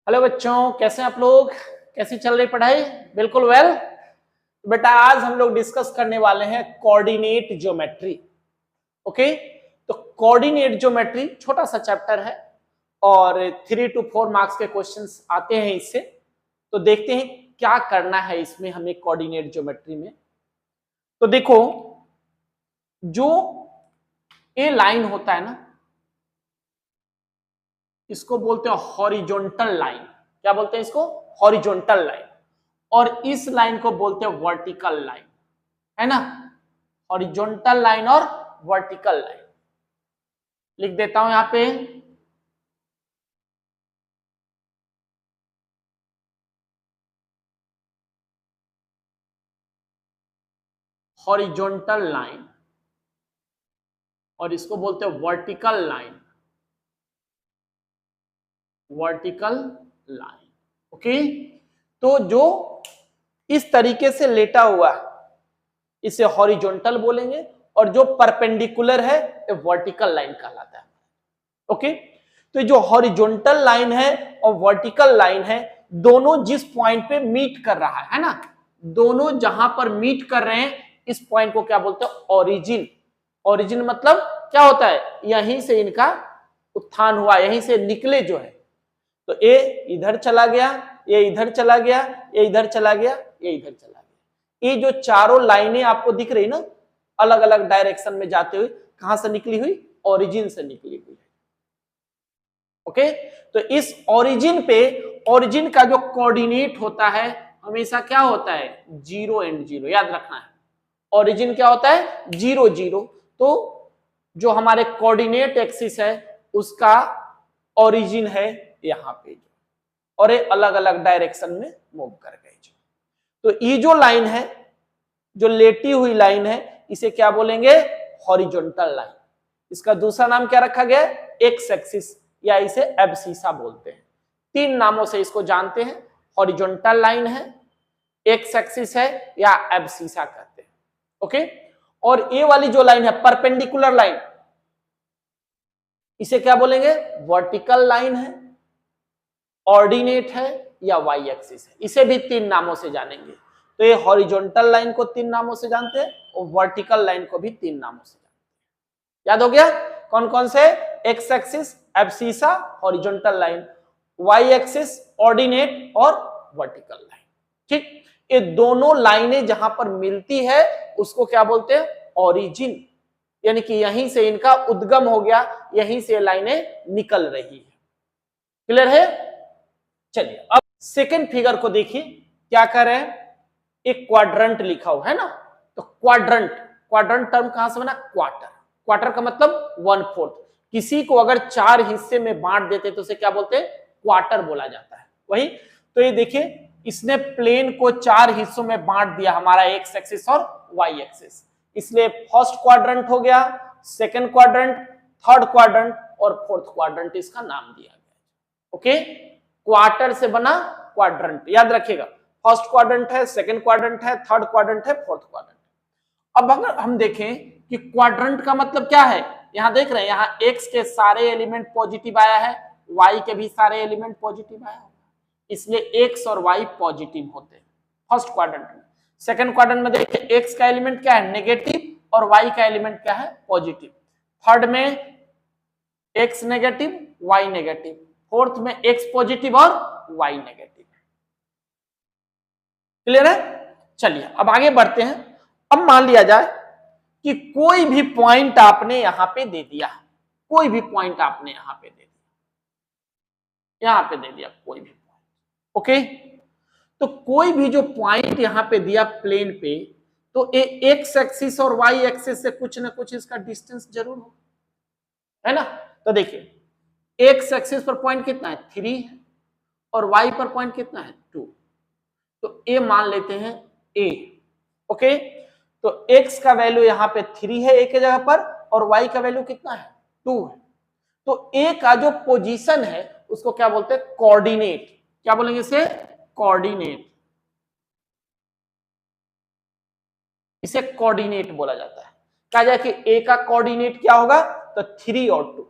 Hello बच्चों, कैसे हैं आप लोग? कैसी चल रही पढ़ाई? बिल्कुल वेल। बेटा आज हम लोग डिस्कस करने वाले हैं कोऑर्डिनेट ज्योमेट्री। ओके, तो कोऑर्डिनेट ज्योमेट्री छोटा सा चैप्टर है और 3 to 4 मार्क्स के क्वेश्चंस आते हैं इससे। तो देखते हैं क्या करना है इसमें हमें कोऑर्डिनेट ज्योमेट्री में। तो देखो, जो ए लाइन होता है ना, इसको बोलते हैं हॉरिजॉन्टल लाइन। क्या बोलते हैं इसको? Horizontal line. और इस लाइन को बोलते हैं वर्टिकल लाइन, है ना। हॉरिजॉन्टल लाइन और वर्टिकल लाइन लिख देता हूं यहां पे। हॉरिजॉन्टल लाइन और इसको बोलते हैं vertical line. Vertical line, okay. तो जो इस तरीके से लेटा हुआ है इसे हॉरिजॉन्टल बोलेंगे और जो परपेंडिकुलर है ये वर्टिकल लाइन कहलाता है। ओके, तो जो हॉरिजॉन्टल लाइन है और वर्टिकल लाइन है, दोनों जिस पॉइंट पे मीट कर रहा है ना, दोनों जहां पर मीट कर रहे हैं इस पॉइंट को क्या बोलते हैं? ओरिजिन। ओरिजिन मतलब क्या होता है? यहीं से इनका उत्थान हुआ, यहीं से निकले जो है। तो ए इधर चला गया, ये इधर चला गया, ये इधर चला गया, ये इधर चला गया। ये जो चारों लाइनें आपको दिख रही ना, अलग अलग डायरेक्शन में जाते हुए, कहां से निकली हुई? ओरिजिन से निकली हुई है। ओके, तो इस ओरिजिन पे, ओरिजिन का जो कोऑर्डिनेट होता है हमेशा क्या होता है? 0 and 0, याद रखना है। ओरिजिन क्या होता है? 0 0। तो जो हमारे कोऑर्डिनेट एक्सिस है उसका ओरिजिन है यहां पे, और ये अलग अलग डायरेक्शन में मूव कर गए। तो ये जो लाइन है, जो लेटी हुई लाइन है, इसे क्या बोलेंगे? Horizontal line. इसका दूसरा नाम क्या रखा गया? एक्स एक्सिस, या इसे एब्सिसा बोलते हैं। 3 नामों से इसको जानते हैं। हॉरिजॉन्टल लाइन है, एक्स एक्सिस है, या एब्सिसा कहते हैं। ओके, और ये वाली जो लाइन है परपेंडिकुलर लाइन, इसे क्या बोलेंगे? वर्टिकल लाइन है, ऑर्डिनेट है, या वाई एक्सिस है। इसे भी 3 नामों से जानेंगे। तो ये हॉरिजॉन्टल लाइन को 3 नामों से जानते हैं और वर्टिकल लाइन को भी 3 नामों से जानते हैं। याद हो गया कौन कौन से? X axis, abscissa, horizontal line, Y axis, ordinate और वर्टिकल लाइन। ठीक, ये दोनों लाइनें जहां पर मिलती है उसको क्या बोलते हैं? ओरिजिन। यानी कि यहीं से इनका उद्गम हो गया, यहीं से लाइनें निकल रही है। क्लियर है? चलिए अब सेकंड फिगर को देखिए, क्या कर रहे हैं? एक क्वाड्रंट लिखा हुआ है ना, तो क्वाड्रंट, क्वाड्रंट टर्म कहां से बना? क्वार्टर। क्वार्टर का मतलब 1/4। किसी को अगर 4 हिस्से में बांट देते तो उसे क्या बोलते हैं? क्वार्टर बोला जाता है। वही तो ये देखिए, इसने प्लेन को 4 हिस्सों में बांट दिया, हमारा एक्स एक्सिस और वाई एक्सिस। इसलिए फर्स्ट क्वाड्रंट हो गया, सेकंड क्वाड्रंट, थर्ड क्वाड्रंट और फोर्थ क्वाड्रंट इसका नाम दिया गया। ओके, क्वार्टर से बना क्वाड्रंट, याद रखिएगा। फर्स्ट क्वाड्रंट है, सेकंड क्वाड्रंट है, थर्ड क्वाड्रंट है, फोर्थ क्वाड्रंट। अब अगर हम देखें कि क्वाड्रंट का मतलब क्या है, यहां देख रहे हैं, यहां एक्स के सारे एलिमेंट पॉजिटिव आया है, वाई के भी सारे एलिमेंट पॉजिटिव आया है, इसलिए एक्स और वाई पॉजिटिव होते हैं फर्स्ट क्वाड्रंट में। सेकंड क्वाड्रंट में देखिए, एक्स का एलिमेंट क्या है? नेगेटिव, और वाई का एलिमेंट क्या है? पॉजिटिव। थर्ड में X negative, Y negative. Fourth में एक्स पॉजिटिव और वाई नेगेटिव। क्लियर है? चलिए अब आगे बढ़ते हैं। अब मान लिया जाए कि कोई भी पॉइंट आपने यहां पे दे दिया, कोई भी पॉइंट आपने यहां पे दे दिया, यहां पे दे दिया कोई भी पॉइंट। ओके, तो कोई भी जो पॉइंट यहां पे दिया प्लेन पे, तो एक्स एक्सिस और वाई एक्सिस से कुछ ना कुछ इसका डिस्टेंस जरूर हो, है ना। तो देखिए, एक्स एक्सिस पर पॉइंट कितना है? 3 है, और वाई पर पॉइंट कितना है? 2। तो ए मान लेते हैं ए। ओके, तो x का वैल्यू यहां पे 3 है एक जगह पर, और y का वैल्यू कितना है? 2 है। तो a का जो पोजीशन है उसको क्या बोलते हैं? कोऑर्डिनेट। क्या बोलेंगे इसे? कोऑर्डिनेट। इसे कोऑर्डिनेट बोला जाता है। कहा जाए कि a का कोऑर्डिनेट क्या होगा? तो 3 और 2,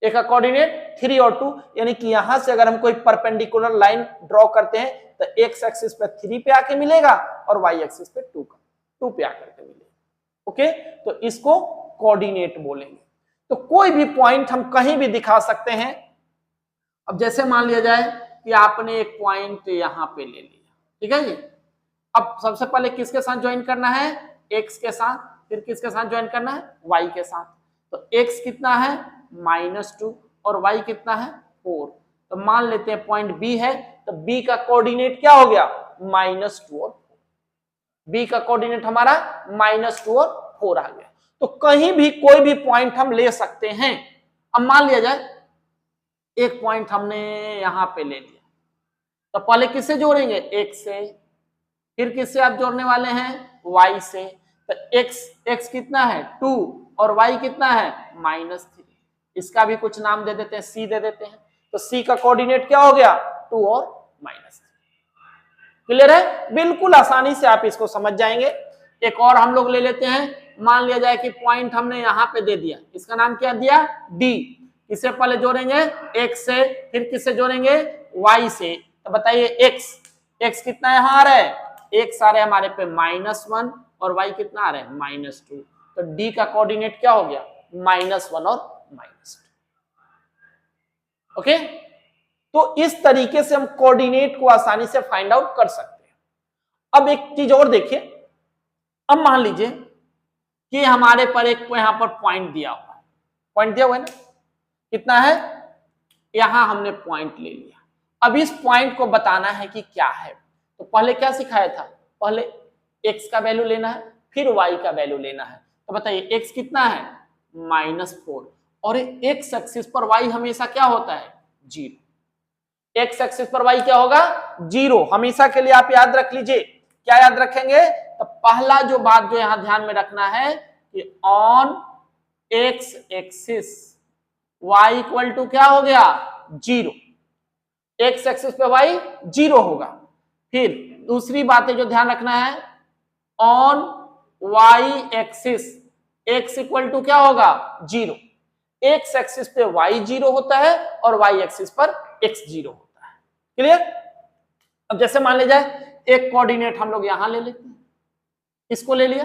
ए का कोऑर्डिनेट 3 और 2, यानी कि यहां से अगर हम कोई परपेंडिकुलर लाइन ड्रॉ करते हैं तो एक्स एक्सिस पे 3 पे आके मिलेगा और वाई एक्सिस पे 2 पे आकर के मिलेगा। ओके, तो इसको कोऑर्डिनेट बोलेंगे। तो कोई भी पॉइंट हम कहीं भी दिखा सकते हैं। अब जैसे मान लिया जाए कि आपने एक पॉइंट यहां पे ले लिया, ठीक है जी। अब सबसे पहले किसके साथ ज्वाइन करना है, एक्स के साथ, फिर किसके साथ ज्वाइन करना है, वाई के साथ। तो एक्स कितना है -2 और वाई कितना है 4। तो मान लेते हैं पॉइंट बी है, तो बी का कोऑर्डिनेट क्या हो गया -2 और 4। बी का कोऑर्डिनेट हमारा -2 और 4 आ गया। तो कहीं भी कोई भी पॉइंट हम ले सकते हैं। अब मान लिया जाए एक पॉइंट हमने यहां पे ले लिया, तो पहले किससे जोड़ेंगे, एक्स से, फिर किससे आप जोड़ने वाले हैं, वाई से। तो एक्स कितना है 2 और वाई कितना है -3। इसका भी कुछ नाम दे देते हैं, सी दे देते हैं। तो सी का कोऑर्डिनेट क्या हो गया 2 और -3। क्लियर है, बिल्कुल आसानी से आप इसको समझ जाएंगे। एक और हम लोग ले लेते हैं। मान लिया जाए कि पॉइंट हमने यहां पे दे दिया, इसका नाम क्या दिया डी। किससे पहले जोड़ेंगे, एक्स से, फिर किससे जोड़ेंगे, वाई से। तो बताइए एक्स कितना यहां आ रहा है, एक्स आ रहा है हमारे पे -1 और वाई कितना आ रहा है -2। तो डी का कोऑर्डिनेट क्या हो गया -1 और -2। ओके, तो इस तरीके से हम कोऑर्डिनेट को आसानी से फाइंड आउट कर सकते हैं। अब एक चीज और देखिए, अब मान लीजिए कि हमारे पर एक यहां पर पॉइंट दिया हुआ है, पॉइंट दिया हुआ है ना, कितना है, यहां हमने पॉइंट ले लिया। अब इस पॉइंट को बताना है कि क्या है। तो पहले क्या सिखाया था, पहले एक्स का वैल्यू लेना है, फिर वाई का वैल्यू लेना है। तो बताइए एक्स कितना है -4 और एक्स एक्सिस पर वाई हमेशा क्या होता है 0। एक्स एक्सिस पर वाई क्या होगा 0, हमेशा के लिए आप याद रख लीजिए। क्या याद रखेंगे, तो पहला जो बात जो यहां ध्यान में रखना है कि on X axis Y equal to क्या हो गया 0। एक्स एक्सिस पे वाई 0 होगा। फिर दूसरी बातें जो ध्यान रखना है, on Y axis X equal to क्या होगा 0। एक्स एक्सिस पे वाई 0 होता है और वाई एक्सिस पर एक्स 0 होता है। क्लियर। अब जैसे मान ले जाए एक कोऑर्डिनेट हम लोग यहां ले लेते हैं, इसको ले लिया।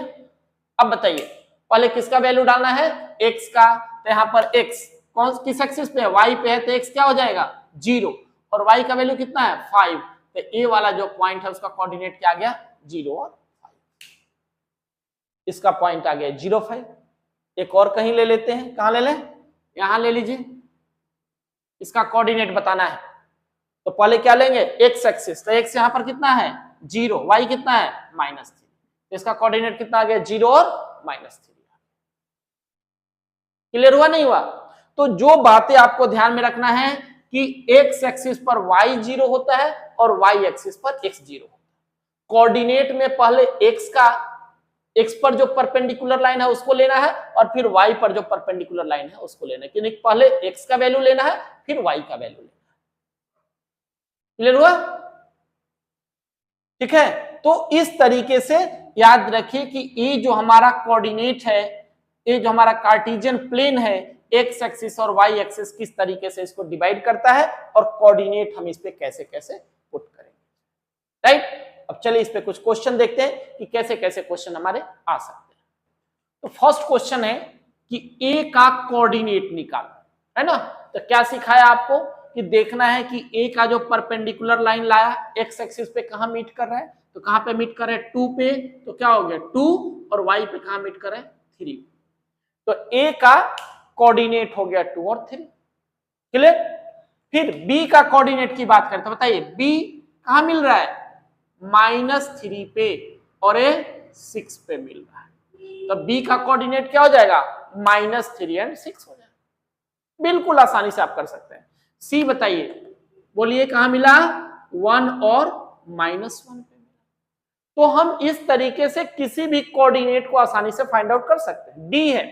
अब बताइए पहले किसका वैल्यू डालना है, एक्स का। तो यहां पर एक्स कौन किस एक्सिस पे है, वाई पे है, तो एक्स क्या हो जाएगा 0 और वाई का वैल्यू कितना है 5। तो ए वाला जो पॉइंट है उसका कोऑर्डिनेट क्या आ गया 0 और 5। इसका पॉइंट आ गया 0, 5। एक और कहीं ले लेते हैं, कहां ले लें, यहां ले लीजिए। इसका कोऑर्डिनेट बताना है तो पहले क्या लेंगे एक्स एक्सिस। तो एक्स यहां पर कितना है 0, वाई कितना है -3। तो इसका कोऑर्डिनेट कितना आ गया 0 और -3। क्लियर हुआ नहीं हुआ। तो जो बातें आपको ध्यान में रखना है कि एक्स एक्सिस पर वाई 0 होता है और वाई एक्सिस पर एक्स 0 होता है। कोऑर्डिनेट में पहले एक्स पर जो परपेंडिकुलर लाइन है उसको लेना है और फिर वाई पर जो परपेंडिकुलर लाइन है उसको लेना है, क्योंकि पहले एक्स का वैल्यू लेना है फिर वाई का वैल्यू लेना है। क्लियर हुआ, ठीक है। तो इस तरीके से याद रखिए कि ये जो हमारा कोऑर्डिनेट है, ये जो हमारा कार्टेशियन प्लेन है, एक्स एक्सिस और वाई एक्सिस किस तरीके से इसको डिवाइड करता है और कोऑर्डिनेट हम इस पे कैसे कैसे पुट करेंगे। राइट। अब चलिए इस पे कुछ क्वेश्चन देखते हैं कि कैसे कैसे क्वेश्चन हमारे आ सकते हैं। तो फर्स्ट क्वेश्चन है कि ए का कोऑर्डिनेट निकालो, है ना। तो क्या सिखाया आपको कि देखना है कि ए का जो परपेंडिकुलर लाइन लाया एक्स एक्सिस पे कहां मीट कर रहा है, तो कहां पे मीट कर रहा है 2 पे। तो क्या हो गया 2 और वाई पे कहां मीट कर रहा है 3। तो ए का कोऑर्डिनेट हो गया 2 और 3। क्लियर। फिर बी का कोऑर्डिनेट की बात करें तो बताइए बी कहां मिल रहा है -3 पे और ए 6 पे मिल रहा है। तो बी का कोऑर्डिनेट क्या हो जाएगा -3 एंड 6 हो जाएगा। बिल्कुल आसानी से आप कर सकते हैं। सी बताइए, बोलिए कहां मिला 1 और -1 पे। तो हम इस तरीके से किसी भी कोऑर्डिनेट को आसानी से फाइंड आउट कर सकते हैं। डी है,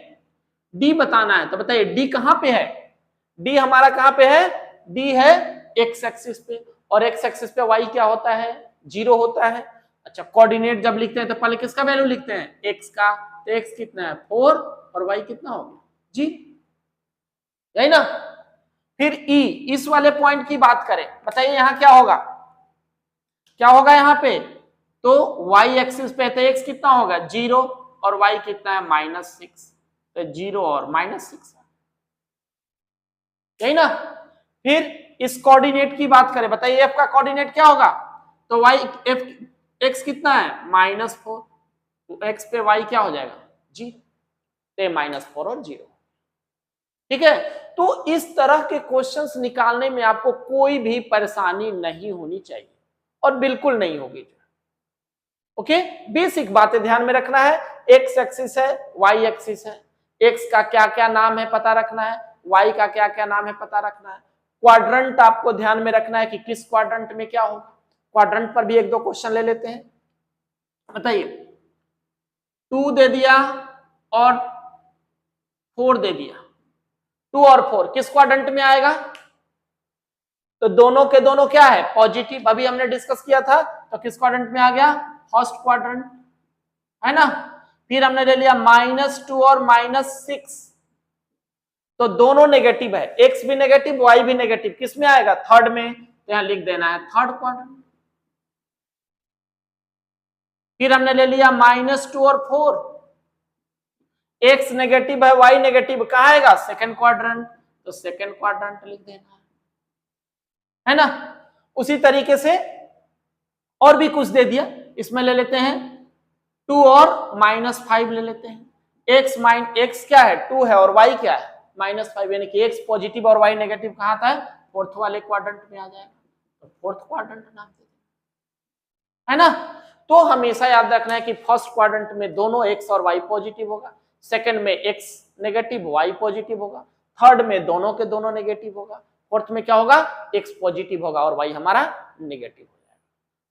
डी बताना है तो बताइए डी कहां पे है, डी हमारा कहां पे है, डी है एक्स एक्सिस पे और एक्स एक्सिस पे वाई क्या होता है 0 होता है। अच्छा, कोऑर्डिनेट जब लिखते हैं तो पहले किसका वैल्यू लिखते हैं एक्स का। तो एक्स कितना है 4 और वाई कितना हो गया जी, यही ना। फिर ई, इस वाले पॉइंट की बात करें, बताइए यहां क्या होगा, क्या होगा यहां पे, तो y एक्सिस पे तो x कितना होगा 0 और y कितना है -6, तो 0 और -6, यही ना। फिर इस कोऑर्डिनेट की बात करें, बताइए f का कोऑर्डिनेट क्या होगा, तो y f x कितना है -4, तो x पे y क्या हो जाएगा 0, तो -4 और 0, ठीक है। तो इस तरह के क्वेश्चंस निकालने में आपको कोई भी परेशानी नहीं होनी चाहिए और बिल्कुल नहीं होगी। ओके, बेसिक बातें ध्यान में रखना है, एक्स एक्सिस है, वाई एक्सिस है, एक्स का क्या क्या नाम है पता रखना है, वाई का क्या क्या नाम है पता रखना है, क्वाड्रंट आपको ध्यान में रखना है कि किस क्वाड्रंट में क्या होगा। क्वाड्रंट पर भी एक दो क्वेश्चन ले लेते हैं, बताइए 2 दे दिया और 4 दे दिया, 2 और 4 किस क्वाड्रंट में आएगा, तो दोनों के दोनों क्या है पॉजिटिव, अभी हमने डिस्कस किया था, तो किस क्वाड्रंट में आ गया फर्स्ट क्वाड्रंट, है ना। फिर हमने ले लिया -2 और -6, तो दोनों नेगेटिव है, x भी नेगेटिव y भी नेगेटिव, किस में आएगा थर्ड में, तो यहां लिख देना है थर्ड क्वाड्रेंट। फिर हमने ले लिया -2 और 4, x नेगेटिव है y नेगेटिव, कहां आएगा सेकंड क्वाड्रेंट, तो सेकंड क्वाड्रेंट लिख देना है ना। उसी तरीके से और भी कुछ दे दिया, इसमें ले लेते हैं 2 और -5 ले लेते हैं, x क्या है 2 है और y क्या है -5, यानी कि x पॉजिटिव और y नेगेटिव कहां था फोर्थ वाले क्वाड्रेंट में आ जाएगा, तो फोर्थ क्वाड्रेंट नाम दे दें, है ना। तो हमेशा याद रखना है कि फर्स्ट क्वाड्रेंट में दोनों x और y पॉजिटिव होगा, सेकंड में x नेगेटिव y पॉजिटिव होगा, थर्ड में दोनों के दोनों नेगेटिव होगा, फोर्थ में क्या होगा x पॉजिटिव होगा और y हमारा नेगेटिव हो जाएगा।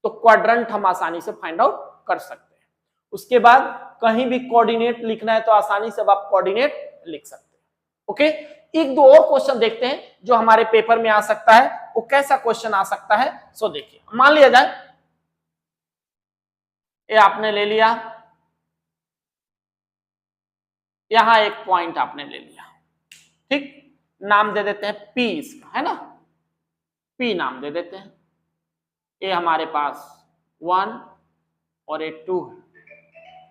तो क्वाड्रेंट हम आसानी से फाइंड आउट कर सकते हैं। उसके बाद कहीं भी कोऑर्डिनेट लिखना है तो आसानी से आप कोऑर्डिनेट लिख सकते हैं। ओके, एक दो और क्वेश्चन देखते हैं जो हमारे पेपर में आ सकता है, वो कैसा क्वेश्चन आ सकता है। सो देखिए, मान लिया जाए ये आपने ले लिया, यहां एक पॉइंट आपने ले लिया, ठीक, नाम दे देते हैं P इसका, है ना, P नाम दे देते हैं, ये हमारे पास 1 और ये 2 है।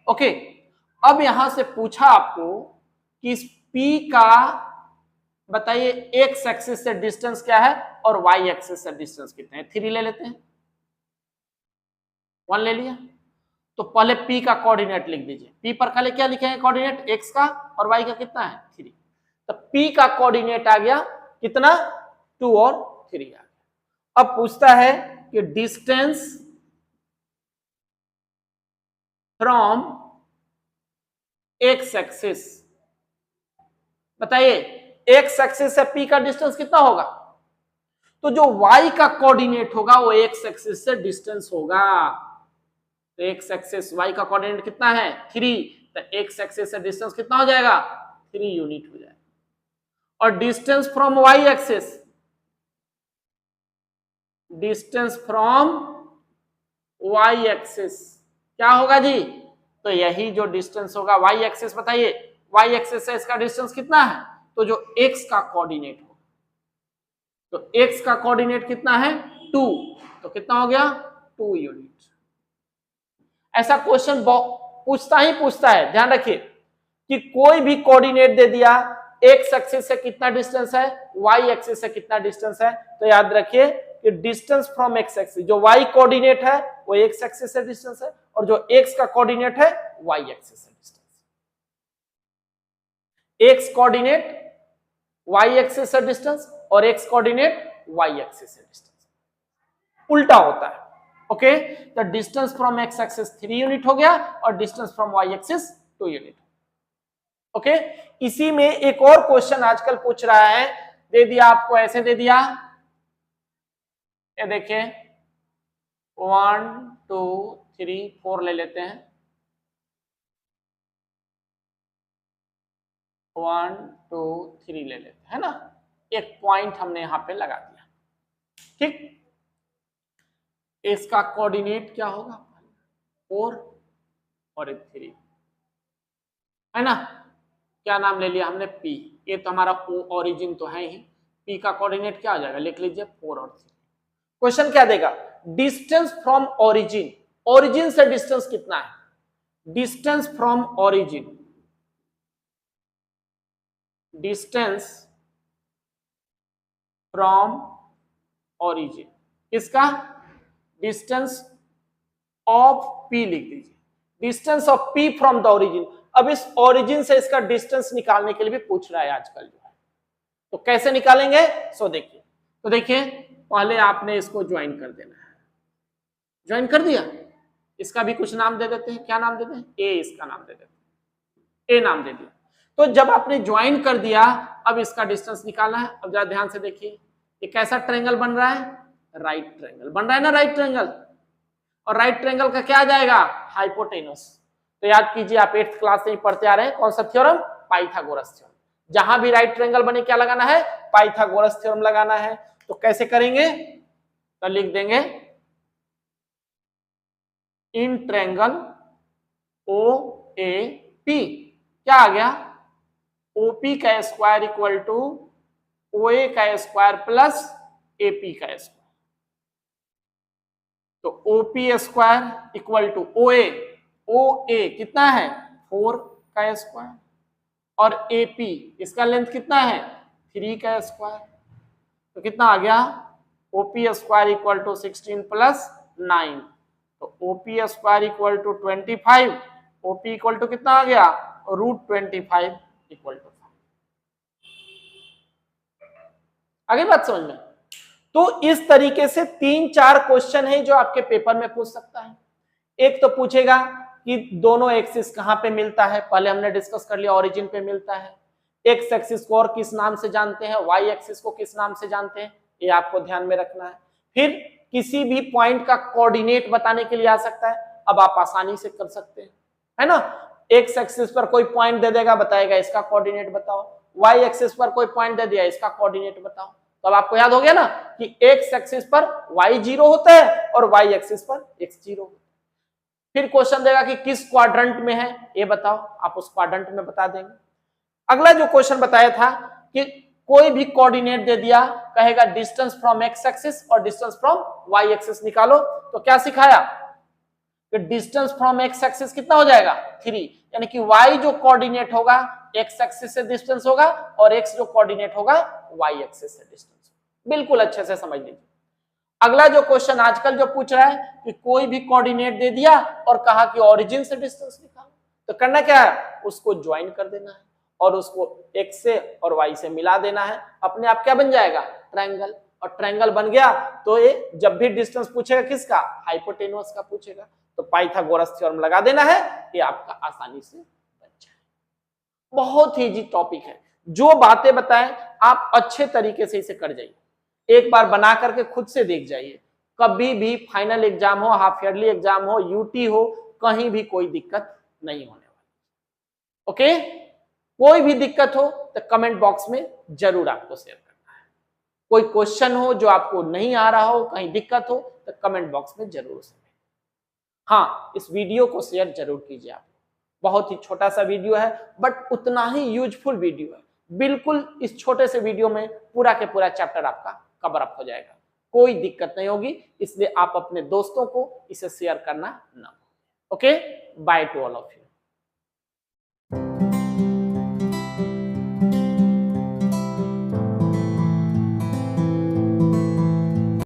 ओके, अब यहां से पूछा आपको कि इस P का बताइए एक्स एक्सिस से डिस्टेंस क्या है और वाई एक्सिस से डिस्टेंस कितने हैं, 3 ले लेते हैं, 1 ले लिया, तो पहले P का कोऑर्डिनेट लिख दीजिए, P पर पहले क्या लिखेंगे कोऑर्डिनेट x का और y का कितना है 3, तो P का कोऑर्डिनेट आ गया कितना 2 और 3 आ गया। अब पूछता है कि डिस्टेंस फ्रॉम x एक्सिस, बताइए x एक्सिस से P का डिस्टेंस कितना होगा, तो जो y का कोऑर्डिनेट होगा वो x एक्सिस से डिस्टेंस होगा, तो x एक्सिस y का कोऑर्डिनेट कितना है 3, तो x एक्सिस से डिस्टेंस कितना हो जाएगा 3 यूनिट हो जाएगा। और distance from y axis, distance from y axis क्या होगा जी, तो यही जो डिस्टेंस होगा y एक्सिस, बताइए y एक्सिस से इसका डिस्टेंस कितना है, तो जो x का कोऑर्डिनेट होगा, तो x का कोऑर्डिनेट कितना है 2, तो कितना हो गया 2 यूनिट। ऐसा क्वेश्चन पूछता ही पूछता है, ध्यान रखिए कि कोई भी कोऑर्डिनेट दे दिया, x एक्सिस से कितना डिस्टेंस है y एक्सिस से कितना डिस्टेंस है, तो याद रखिए कि डिस्टेंस फ्रॉम x एक्सिस, जो y कोऑर्डिनेट है वो x एक्सिस से डिस्टेंस है और जो x का कोऑर्डिनेट है y एक्सिस से distance, x coordinate y axis से डिस्टेंस और x कोऑर्डिनेट y एक्सिस से डिस्टेंस उल्टा होता है। ओके, तो distance from x axis 3 unit हो गया और distance from y axis 2 unit. Okay, इसी में एक और क्वेश्चन आजकल पूछ रहा है, दे दिया आपको, ऐसे दे दिया, ये देखिए 1 2 3 4 ले लेते हैं, 1 2 3 ले लेते हैं, है ना, एक पॉइंट हमने यहां पे लगा दिया, ठीक। इसका कोऑर्डिनेट क्या होगा 4 और 3, है ना, क्या नाम ले लिया हमने P, ये तो हमारा ओरिजिन तो है ही, P का कोऑर्डिनेट क्या आ जाएगा, लिख लीजिए 4 और 3। क्वेश्चन क्या देगा, डिस्टेंस फ्रॉम ओरिजिन, ओरिजिन से डिस्टेंस कितना है, distance from origin, distance from origin, किसका, डिस्टेंस ऑफ P लिख दीजिए, distance of P from the origin. अब इस ओरिजिन से इसका डिस्टेंस निकालने के लिए भी पूछ रहा है आजकल जो है, तो कैसे निकालेंगे, सो देखिए, तो देखिए पहले आपने इसको ज्वाइन कर देना है, ज्वाइन कर दिया, इसका भी कुछ नाम दे देते हैं, क्या नाम देते हैं, ए, इसका नाम दे देते हैं, ए नाम दे दिया। तो जब आपने ज्वाइन कर दिया, अब इसका डिस्टेंस निकालना है। अब जरा ध्यान से देखिए, ये कैसा ट्रायंगल बन रहा है, राइट ट्रायंगल बन रहा है ना, राइट ट्रायंगल, और राइट ट्रायंगल का क्या आ जाएगा, हाइपोटेनस। तो याद कीजिए, आप 8th क्लास से ही पढ़ते आ रहे हैं, कौन सा थ्योरम, पाइथागोरस थ्योरम। जहां भी राइट ट्रायंगल बने क्या लगाना है, पाइथागोरस थ्योरम लगाना है। तो कैसे करेंगे, तो लिख देंगे in triangle O A P, क्या आ गया, ओपी का square equal to O A का स्क्वायर प्लस एपी का स्क्वायर। तो OP square equal to O A कितना है 4 का स्क्वायर, और एपी इसका लेंथ कितना है 3 का स्क्वायर। तो कितना आ गया, OP square equal to 16 plus 9, तो OP square equal to 25, OP equal to कितना आ गया, √25 इक्वल टू 5। आगे बात समझ में। तो इस तरीके से 3-4 क्वेश्चन है जो आपके पेपर में पूछ सकता है। एक तो पूछेगा कि दोनों एक्सिस कहां पे मिलता है, पहले हमने डिस्कस कर लिया, ओरिजिन पे मिलता है। एक्स एक्सिस को और किस नाम से जानते हैं, वाई एक्सिस को किस नाम से जानते हैं, ये आपको ध्यान में रखना है। फिर किसी भी पॉइंट का कोऑर्डिनेट बताने के लिए आ सकता है, अब आप आसानी से कर सकते हैं, है ना। एक्स एक्सिस पर कोई पॉइंट दे देगा, बताएगा इसका कोऑर्डिनेट बताओ, वाई एक्सिस पर कोई पॉइंट दे दिया, इसका कोऑर्डिनेट बताओ। तो अब आपको याद हो गया ना कि एक्स एक्सिस पर y 0 होता है और y एक्सिस पर x 0 होता है। फिर क्वेश्चन देगा कि किस क्वाड्रेंट में है, ये बताओ, आप उस क्वाड्रेंट में बता देंगे। अगला जो क्वेश्चन बताया था कि कोई भी कोऑर्डिनेट दे दिया, कहेगा डिस्टेंस फ्रॉम x एक्सिस और डिस्टेंस फ्रॉम y एक्सिस निकालो। तो क्या सिखाया कि डिस्टेंस फ्रॉम x एक्सिस कितना हो जाएगा 3, यानी कि y जो कोऑर्डिनेट होगा x एक्सिस से डिस्टेंस होगा और x जो कोऑर्डिनेट होगा y एक्सिस से डिस्टेंस। बिल्कुल अच्छे से समझ लीजिए। अगला जो क्वेश्चन आजकल जो पूछ रहा है कि कोई भी कोऑर्डिनेट दे दिया और कहा कि ओरिजिन से डिस्टेंस निकालो, तो करना क्या है, उसको ज्वाइन कर देना है और उसको x से और y से मिला देना है, अपने आप क्या बन जाएगा, ट्रायंगल। और ट्रायंगल बन गया तो ये जब भी डिस्टेंस पूछेगा किसका, हाइपोटेनस का पूछेगा, तो पाइथागोरस थ्योरम लगा देना है, ये आपका आसानी से बन जाए। बहुत ही इजी टॉपिक है, जो बातें बताएं आप अच्छे तरीके से इसे कर जाइए, एक बार बना करके खुद से देख जाइए। कभी भी फाइनल एग्जाम हो, हाफ ईयरली एग्जाम हो, यूटी हो, कहीं भी कोई दिक्कत नहीं होने वाली। ओके, कोई भी दिक्कत हो तो कमेंट बॉक्स में जरूर आपको शेयर करना है। कोई क्वेश्चन हो जो आपको नहीं आ रहा हो, कहीं दिक्कत हो, तो कमेंट बॉक्स में जरूर शेयर। हाँ, इस वीडियो को शेयर जरूर कीजिए आप। बहुत ही छोटा सा वीडियो है बट उतना ही यूजफुल वीडियो है। बिल्कुल इस छोटे से वीडियो में पूरा के पूरा चैप्टर आपका कवर अप हो जाएगा, कोई दिक्कत नहीं होगी। इसलिए आप अपने दोस्तों को इसे शेयर करना ना। Okay, by two all of you.